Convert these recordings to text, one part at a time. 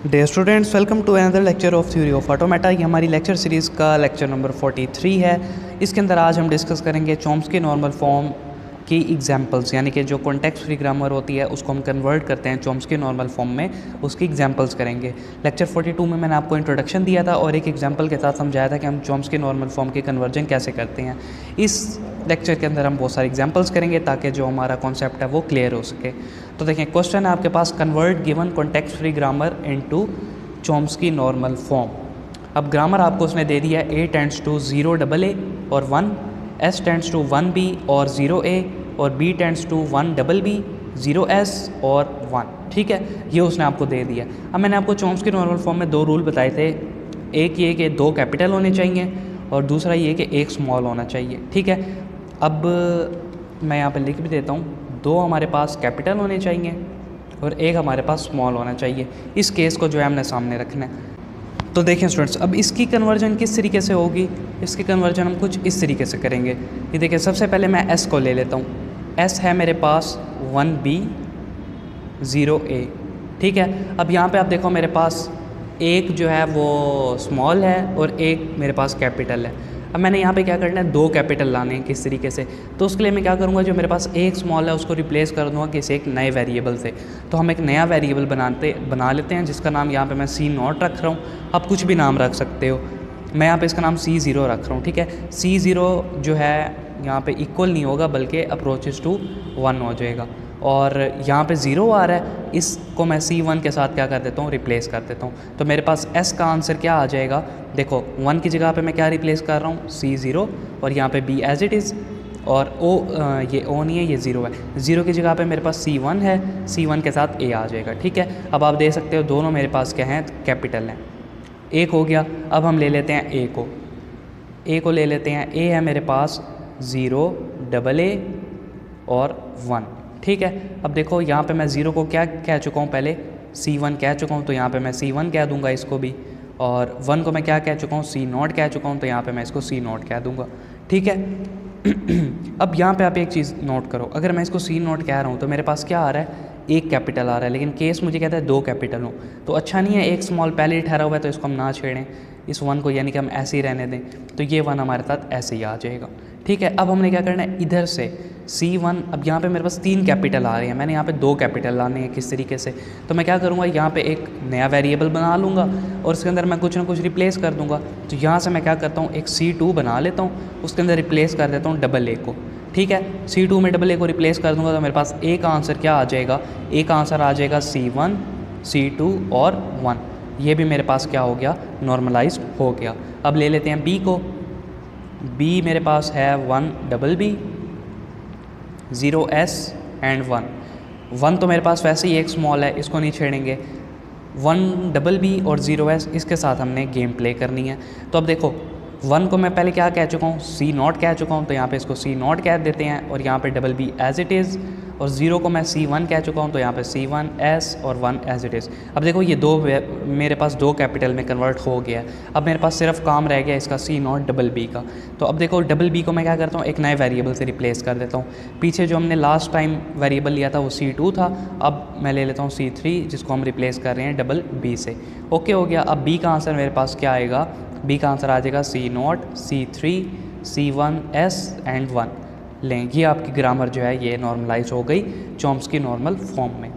Day students, welcome to another lecture of theory of automata. ये हमारी lecture series का lecture number 43 है। इसके अंदर आज हम डिस्कस करेंगे चॉम्स्की नॉर्मल फॉर्म की एग्जांपल्स, यानी कि जो कॉन्टेक्स्ट फ्री ग्रामर होती है उसको हम कन्वर्ट करते हैं चॉम्स्की नॉर्मल फॉर्म में, उसकी एग्जांपल्स करेंगे। लेक्चर 42 में मैंने आपको इंट्रोडक्शन दिया था और एक एग्जांपल के साथ समझाया था कि हम चॉम्स्की नॉर्मल फॉर्म की कन्वर्जन कैसे करते हैं। इस लेक्चर के अंदर हम बहुत सारे एग्जांपल्स करेंगे ताकि जो हमारा कॉन्सेप्ट है वो क्लियर हो सके। तो देखें, क्वेश्चन है आपके पास, convert given context free grammar into Chomsky normal form. अब ग्रामर आपको उसने दे दिया है A tends to 0 double A और 1, S टेंड्स टू 1B और 0A और B tends to 1 double B, 0S और 1। ठीक है, ये उसने आपको दे दिया। अब मैंने आपको चॉम्स्की नॉर्मल फॉर्म में दो रूल बताए थे, एक ये कि दो कैपिटल होने चाहिए और दूसरा ये कि एक स्मॉल होना चाहिए। ठीक है, अब मैं यहाँ पर लिख भी देता हूँ, दो हमारे पास कैपिटल होने चाहिए और एक हमारे पास स्मॉल होना चाहिए। इस केस को जो है हमने सामने रखना है। तो देखें स्टूडेंट्स, अब इसकी कन्वर्जन किस तरीके से होगी, इसकी कन्वर्जन हम कुछ इस तरीके से करेंगे। ये देखिए, सबसे पहले मैं S को ले लेता हूँ। S है मेरे पास 1B 0A। ठीक है, अब यहाँ पे आप देखो मेरे पास एक जो है वो स्मॉल है और एक मेरे पास कैपिटल है। अब मैंने यहाँ पे क्या करना है, दो कैपिटल लाने हैं किस तरीके से। तो उसके लिए मैं क्या करूँगा, जो मेरे पास एक स्मॉल है उसको रिप्लेस कर दूँगा किसी एक नए वेरिएबल से। तो हम एक नया वेरिएबल बना लेते हैं जिसका नाम यहाँ पे मैं C0 रख रहा हूँ। आप कुछ भी नाम रख सकते हो, मैं यहाँ पे इसका नाम C0 रख रहा हूँ। ठीक है, C0 जो है यहाँ पे इक्वल नहीं होगा बल्कि अप्रोचेस टू 1 हो जाएगा और यहाँ पे 0 आ रहा है, इसको मैं C1 के साथ क्या कर देता हूँ, रिप्लेस कर देता हूँ। तो मेरे पास S का आंसर क्या आ जाएगा, देखो 1 की जगह पे मैं क्या रिप्लेस कर रहा हूँ, C0 और यहाँ पे B एज इट इज़ और ये O नहीं है, ये 0 है। 0 की जगह पे मेरे पास C1 है, C1 के साथ A आ जाएगा। ठीक है, अब आप देख सकते हो दोनों मेरे पास क्या हैं, कैपिटल हैं। एक हो गया, अब हम ले लेते हैं A को ले लेते हैं। A है मेरे पास 0 डबल A और 1। ठीक है, अब देखो यहाँ पे मैं 0 को क्या कह चुका हूँ, पहले C1 कह चुका हूँ, तो यहाँ पे मैं C1 कह दूँगा इसको भी, और 1 को मैं क्या कह चुका हूँ, C0 कह चुका हूँ, तो यहाँ पे मैं इसको C0 कह दूँगा। ठीक है, अब यहाँ पे आप एक चीज़ नोट करो, अगर मैं इसको C0 कह रहा हूँ तो मेरे पास क्या आ रहा है, एक कैपिटल आ रहा है, लेकिन केस मुझे कहता है दो कैपिटल हो, तो अच्छा नहीं है। एक स्मॉल पहले ही ठहरा हुआ है तो इसको हम ना छेड़ें, इस 1 को, यानी कि हम ऐसे ही रहने दें। तो ये 1 हमारे साथ ऐसे ही आ जाएगा। ठीक है, अब हमने क्या करना है, इधर से C1, अब यहाँ पे मेरे पास 3 कैपिटल आ रहे हैं, मैंने यहाँ पे 2 कैपिटल लाने हैं किस तरीके से। तो मैं क्या करूँगा, यहाँ पे एक नया वेरिएबल बना लूँगा और उसके अंदर मैं कुछ ना कुछ रिप्लेस कर दूँगा। तो यहाँ से मैं क्या करता हूँ, एक C2 बना लेता हूँ, उसके अंदर रिप्लेस कर देता हूँ डबल A को। ठीक है, C2 में डबल A को रिप्लेस कर दूँगा तो मेरे पास A का आंसर क्या आ जाएगा, A का आंसर आ जाएगा C1, C2 और 1। ये भी मेरे पास क्या हो गया, नॉर्मलाइज्ड हो गया। अब ले लेते हैं B को। B मेरे पास है 1 डबल B 0S एंड 1 तो मेरे पास वैसे ही एक स्मॉल है, इसको नहीं छेड़ेंगे। 1 डबल B और 0S, इसके साथ हमने गेम प्ले करनी है। तो अब देखो 1 को मैं पहले क्या कह चुका हूँ, C0 कह चुका हूँ, तो यहाँ पे इसको C0 कह देते हैं और यहाँ पे double B as it is, और 0 को मैं C1 कह चुका हूँ, तो यहाँ पे C1 S और 1 एज इट इज़। अब देखो ये दो मेरे पास दो कैपिटल में कन्वर्ट हो गया। अब मेरे पास सिर्फ काम रह गया इसका C0 डबल B का। तो अब देखो डबल B को मैं क्या करता हूँ, एक नए वेरिएबल से रिप्लेस कर देता हूँ। पीछे जो हमने लास्ट टाइम वेरिएबल लिया था वो C2 था, अब मैं ले लेता हूँ C3, जिसको हम रिप्लेस कर रहे हैं डबल B से। ओके हो गया। अब B का आंसर मेरे पास क्या आएगा, B का आंसर आ जाएगा C0, C3, C1 S and 1। लें, ये आपकी ग्रामर जो है ये नॉर्मलाइज हो गई चॉम्स्की नॉर्मल फॉर्म में।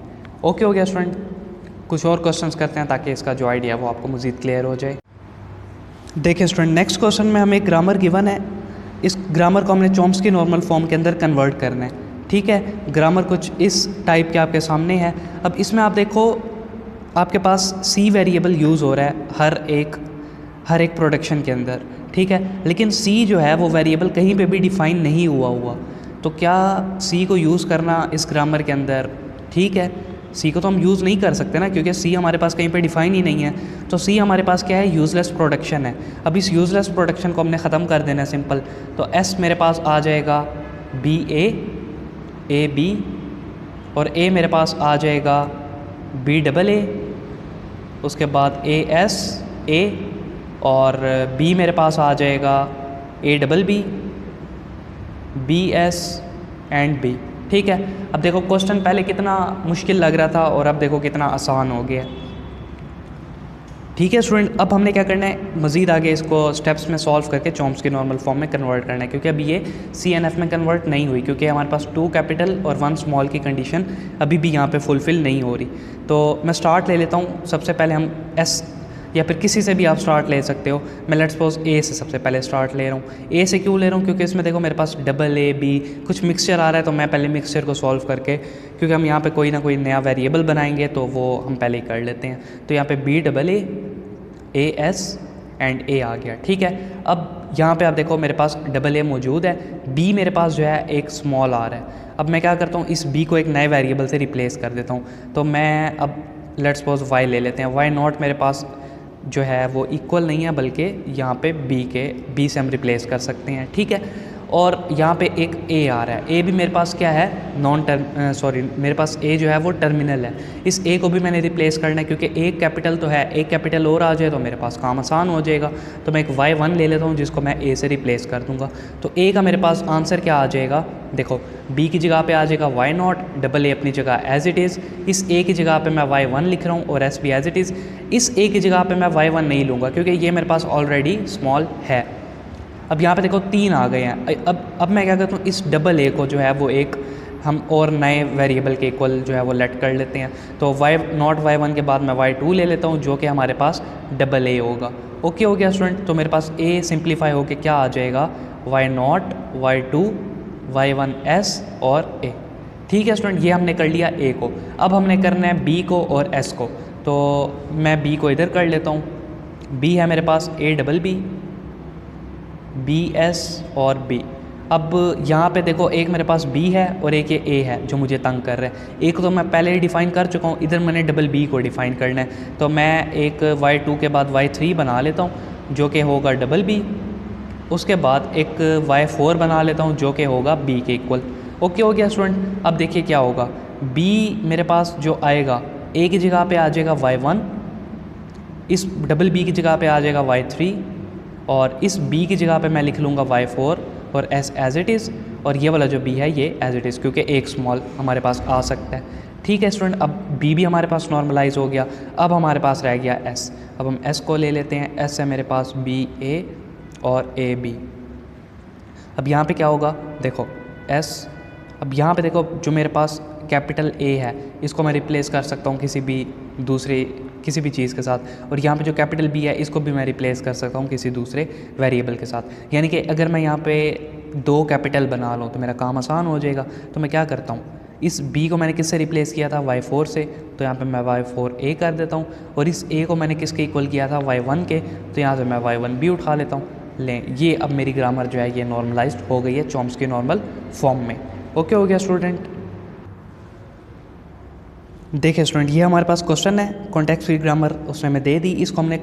ओके हो गया स्टूडेंट, कुछ और क्वेश्चंस करते हैं ताकि इसका जो आइडिया वो आपको मज़ीद क्लियर हो जाए। देखिए स्टूडेंट, नेक्स्ट क्वेश्चन में हमें ग्रामर गिवन है, इस ग्रामर को हमने चॉम्स्की नॉर्मल फॉर्म के अंदर कन्वर्ट करना है। ठीक है, ग्रामर कुछ इस टाइप के आपके सामने है। अब इसमें आप देखो आपके पास C वेरिएबल यूज़ हो रहा है हर एक प्रोडक्शन के अंदर। ठीक है, लेकिन C जो है वो वेरिएबल कहीं पे भी डिफ़ाइन नहीं हुआ। तो क्या C को यूज़ करना इस ग्रामर के अंदर ठीक है? C को तो हम यूज़ नहीं कर सकते ना, क्योंकि C हमारे पास कहीं पे डिफ़ाइन ही नहीं है। तो C हमारे पास क्या है, यूज़लेस प्रोडक्शन है। अब इस यूज़लेस प्रोडक्शन को हमने ख़त्म कर देना है, सिंपल। तो S मेरे पास आ जाएगा BA AB और A मेरे पास आ जाएगा B डबल A, उसके बाद AS A और B मेरे पास आ जाएगा A double B BS and B। ठीक है, अब देखो क्वेश्चन पहले कितना मुश्किल लग रहा था और अब देखो कितना आसान हो गया। ठीक है स्टूडेंट, अब हमने क्या करना है, मज़ीद आगे इसको स्टेप्स में सॉल्व करके चॉम्स्की नॉर्मल फॉर्म में कन्वर्ट करना है, क्योंकि अभी ये CNF में कन्वर्ट नहीं हुई, क्योंकि हमारे पास 2 कैपिटल और 1 स्मॉल की कंडीशन अभी भी यहाँ पे फुलफ़िल नहीं हो रही। तो मैं स्टार्ट ले लेता हूँ। सबसे पहले हम S या फिर किसी से भी आप स्टार्ट ले सकते हो। मैं लेट्स सपोज A से सबसे पहले स्टार्ट ले रहा हूँ। A से क्यों ले रहा हूँ, क्योंकि इसमें देखो मेरे पास AA B कुछ मिक्सचर आ रहा है, तो मैं पहले मिक्सचर को सॉल्व करके, क्योंकि हम यहाँ पे कोई ना कोई नया वेरिएबल बनाएंगे तो वो हम पहले ही कर लेते हैं। तो यहाँ पे BAAS एंड A आ गया। ठीक है, अब यहाँ पे आप देखो मेरे पास AA मौजूद है, B मेरे पास जो है एक स्मॉल आ रहा है। अब मैं क्या करता हूँ, इस B को एक नए वेरिएबल से रिप्लेस कर देता हूँ। तो मैं अब लेट्स सपोज Y ले लेते हैं। Y0 मेरे पास जो है वो इक्वल नहीं है, बल्कि यहाँ पे B से हम रिप्लेस कर सकते हैं। ठीक है, और यहाँ पे एक A आ रहा है। A भी मेरे पास क्या है, मेरे पास A जो है वो टर्मिनल है। इस A को भी मैंने रिप्लेस करना है, क्योंकि एक कैपिटल तो है, एक कैपिटल और आ जाए तो मेरे पास काम आसान हो जाएगा। तो मैं एक Y1 ले लेता हूँ, जिसको मैं A से रिप्लेस कर दूँगा। तो A का मेरे पास आंसर क्या आ जाएगा, देखो B की जगह पे आ जाएगा Y0, AA अपनी जगह एज इट इज़। इस A की जगह पे मैं Y1 लिख रहा हूँ और S भी एज इट इज़। इस A की जगह पे मैं Y1 नहीं लूँगा, क्योंकि ये मेरे पास ऑलरेडी स्मॉल है। अब यहाँ पे देखो 3 आ गए हैं। अब मैं क्या करता हूँ, इस AA को जो है वो एक हम और नए वेरिएबल के इक्वल जो है वो लेट कर लेते हैं। तो Y1 के बाद मैं Y2 ले लेता हूँ, जो कि हमारे पास AA होगा। ओके हो गया स्टूडेंट। तो मेरे पास A सिंप्लीफाई होके क्या आ जाएगा, Y0, Y2, Y1S और A। ठीक है स्टूडेंट, ये हमने कर लिया A को। अब हमने करना है B को और S को। तो मैं B को इधर कर लेता हूँ। B है मेरे पास ABB, BS और B। अब यहाँ पे देखो एक मेरे पास B है और एक ये A है जो मुझे तंग कर रहा है। एक तो मैं पहले ही डिफ़ाइन कर चुका हूँ, इधर मैंने BB को डिफ़ाइन करना है। तो मैं एक Y2 के बाद Y3 बना लेता हूँ, जो कि होगा BB। उसके बाद एक Y4 बना लेता हूँ, जो कि होगा B के इक्वल। ओके हो गया स्टूडेंट। अब देखिए क्या होगा, B मेरे पास जो आएगा, A की जगह पे आ जाएगा Y1, इस BB की जगह पे आ जाएगा Y3, और इस B की जगह पे मैं लिख लूँगा Y4 और S एज इट इज़, और ये वाला जो B है ये एज इट इज़, क्योंकि एक स्मॉल हमारे पास आ सकता है। ठीक है स्टूडेंट, अब B भी हमारे पास नॉर्मलाइज हो गया। अब हमारे पास रह गया S। अब हम S को ले लेते हैं। S है मेरे पास BA और AB। अब यहाँ पे क्या होगा, देखो S, अब यहाँ पे देखो जो मेरे पास कैपिटल A है, इसको मैं रिप्लेस कर सकता हूँ किसी भी चीज़ के साथ, और यहाँ पे जो कैपिटल B है इसको भी मैं रिप्लेस कर सकता हूँ किसी दूसरे वेरिएबल के साथ। यानी कि अगर मैं यहाँ पे 2 कैपिटल बना लूँ तो मेरा काम आसान हो जाएगा। तो मैं क्या करता हूँ, इस B को मैंने किससे रिप्लेस किया था, Y4 से, तो यहाँ पे मैं Y4A कर देता हूँ, और इस A को मैंने किसके इक्वल किया था, Y1 के, तो यहाँ से मैं Y1B उठा लेता हूँ। लें, ये अब मेरी ग्रामर जो है ये नॉर्मलाइज्ड हो गई है चॉम्स्की नॉर्मल फॉर्म में। ओके हो गया स्टूडेंट। देखिए स्टूडेंट, ये हमारे पास क्वेश्चन है कॉन्टेक्स्ट फ्री ग्रामर, उसमें मैं दे दी, इसको हमने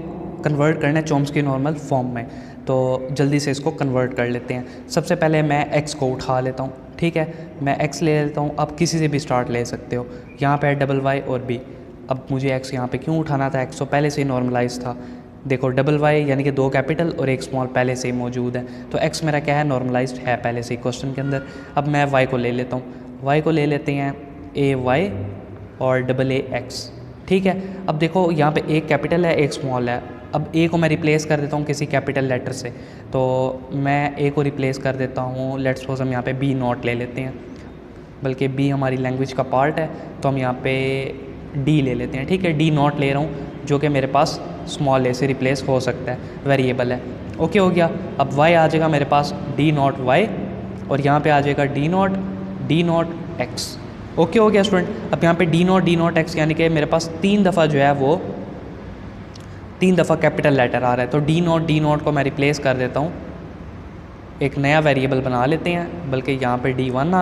कन्वर्ट करना है चॉम्स्की नॉर्मल फॉर्म में। तो जल्दी से इसको कन्वर्ट कर लेते हैं। सबसे पहले मैं x को उठा लेता हूँ। ठीक है, मैं x ले लेता हूँ। आप किसी से भी स्टार्ट ले सकते हो। यहाँ पे है Y और B। अब मुझे x यहाँ पे क्यों उठाना था, x तो पहले से ही नॉर्मलाइज था। देखो Y यानी कि 2 कैपिटल और एक स्मॉल पहले से ही मौजूद है, तो x मेरा क्या है, नॉर्मलाइज्ड है पहले से ही क्वेश्चन के अंदर। अब मैं y को ले लेता हूँ। y को ले लेते हैं AY और AA x। ठीक है, अब देखो यहाँ पे एक कैपिटल है एक स्मॉल है। अब A को मैं रिप्लेस कर देता हूँ किसी कैपिटल लेटर से, तो मैं A को रिप्लेस कर देता हूँ, लेट्स सपोज हम यहाँ पे B0 ले लेते हैं, बल्कि B हमारी लैंग्वेज का पार्ट है, तो हम यहाँ पे D ले लेते हैं। ठीक है, D0 ले रहा हूँ, जो कि मेरे पास स्मॉल a से रिप्लेस हो सकता है, वेरिएबल है। ओके हो गया। अब y आ जाएगा मेरे पास D0 y, और यहाँ पे आ जाएगा D0 x। ओके हो गया स्टूडेंट। अब यहाँ पे D0 x यानी कि मेरे पास 3 दफ़ा जो है वो 3 दफ़ा कैपिटल लेटर आ रहा है, तो D0 को मैं रिप्लेस कर देता हूँ, एक नया वेरिएबल बना लेते हैं, बल्कि यहाँ पे D1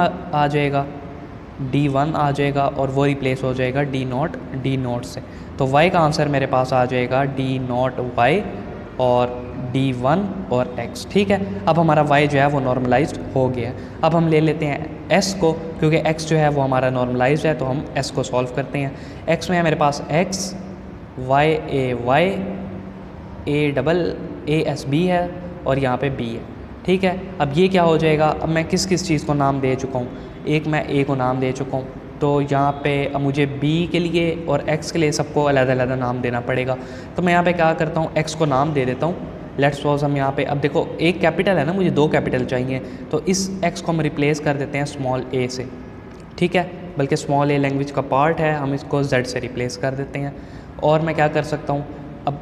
आ जाएगा और वो रिप्लेस हो जाएगा D0 से। तो y का आंसर मेरे पास आ जाएगा D0 y और D1 और x। ठीक है, अब हमारा y जो है वो नॉर्मलाइज्ड हो गया है। अब हम ले लेते हैं s को, क्योंकि x जो है वो हमारा नॉर्मलाइज्ड है, तो हम s को सॉल्व करते हैं। x में है मेरे पास x, y a s b है, और यहाँ पे b है। ठीक है, अब ये क्या हो जाएगा, अब मैं किस चीज़ को नाम दे चुका हूँ, एक मैं a को नाम दे चुका हूँ, तो यहाँ पे अब मुझे b के लिए और x के लिए सबको अलग-अलग नाम देना पड़ेगा। तो मैं यहाँ पे क्या करता हूँ, x को नाम दे देता हूँ। लेट्स सपोज हम यहाँ पे, अब देखो एक कैपिटल है ना, मुझे 2 कैपिटल चाहिए, तो इस x को हम रिप्लेस कर देते हैं स्मॉल a से, ठीक है, बल्कि स्मॉल a लैंग्वेज का पार्ट है, हम इसको z से रिप्लेस कर देते हैं। और मैं क्या कर सकता हूँ, अब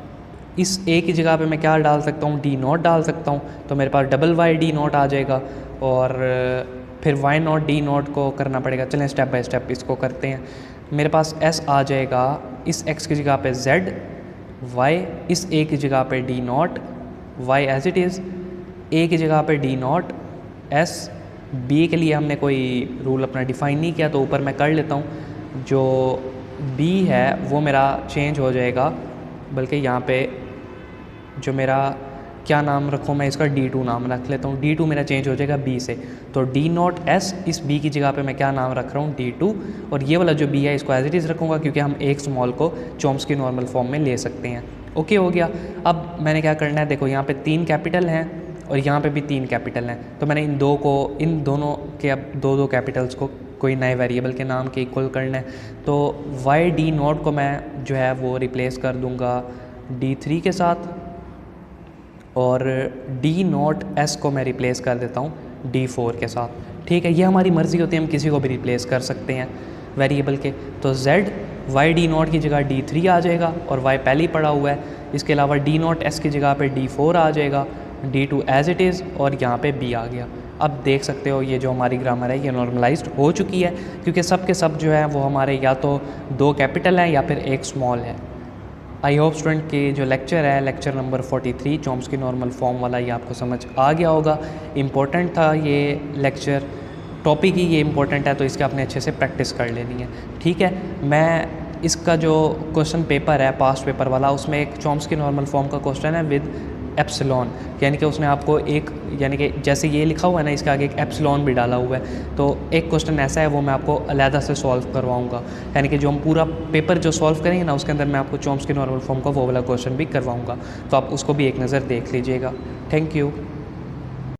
इस a की जगह पे मैं क्या डाल सकता हूँ, d नॉट डाल सकता हूँ, तो मेरे पास डबल y d नॉट आ जाएगा। और फिर y नॉट d नॉट को करना पड़ेगा। चलें स्टेप बाय स्टेप इसको करते हैं। मेरे पास s आ जाएगा, इस x की जगह पे z, y इस a की जगह पे d not, y as it is, a की जगह पे d नॉट, s, b के लिए हमने कोई रूल अपना डिफ़ाइन नहीं किया तो ऊपर मैं कर लेता हूँ। जो b है वो मेरा चेंज हो जाएगा, बल्कि यहाँ पे जो मेरा क्या नाम रखूँ मैं, इसका d2 नाम रख लेता हूँ। d2 मेरा चेंज हो जाएगा b से, तो d नॉट s, इस b की जगह पे मैं क्या नाम रख रहा हूँ, d2। और ये वाला जो b है इसको एज इट इज़ रखूँगा, क्योंकि हम एक स्मॉल को चॉम्स्की नॉर्मल फॉर्म में ले सकते हैं। ओके हो गया। अब मैंने क्या करना है, देखो यहाँ पे 3 कैपिटल हैं और यहाँ पे भी 3 कैपिटल हैं, तो मैंने इन दोनों के अब 2-2 कैपिटल्स को कोई नए वेरिएबल के नाम के इक्वल करना है। तो वाई डी नॉट को मैं जो है वो रिप्लेस कर दूँगा d3 के साथ, और d नॉट s को मैं रिप्लेस कर देता हूँ d4 के साथ। ठीक है, ये हमारी मर्ज़ी होती है, हम किसी को भी रिप्लेस कर सकते हैं वेरिएबल के। तो z वाई डी नॉट की जगह d3 आ जाएगा और y पहले ही पड़ा हुआ है। इसके अलावा d नॉट s की जगह पे d4 आ जाएगा, d2 एज इट इज़, और यहाँ पे b आ गया। अब देख सकते हो ये जो हमारी ग्रामर है ये नॉर्मलाइज्ड हो चुकी है, क्योंकि सब के सब जो है वो हमारे या तो 2 कैपिटल हैं या फिर एक स्मॉल है। आई होप स्टूडेंट के जो लेक्चर है, lecture number 43 Chomsky normal form वाला, ये आपको समझ आ गया होगा। इम्पोर्टेंट था ये लेक्चर, टॉपिक ही ये इम्पोर्टेंट है, तो इसके आपने अच्छे से प्रैक्टिस कर लेनी है। ठीक है, मैं इसका जो क्वेश्चन पेपर है पास्ट पेपर वाला, उसमें एक चॉम्स्की नॉर्मल फॉर्म का क्वेश्चन है विद एप्सिलॉन, यानी कि उसने आपको एक, यानी कि जैसे ये लिखा हुआ है ना, इसके आगे एक एप्सिलॉन भी डाला हुआ है। तो एक क्वेश्चन ऐसा है, वो मैं आपको अलहदा से सॉल्व करवाऊंगा, यानी कि जो हम पूरा पेपर जो सॉल्व करेंगे ना, उसके अंदर मैं आपको चॉम्स्की नॉर्मल फॉर्म का वो वाला क्वेश्चन भी करवाऊंगा, तो आप उसको भी एक नज़र देख लीजिएगा। Thank you.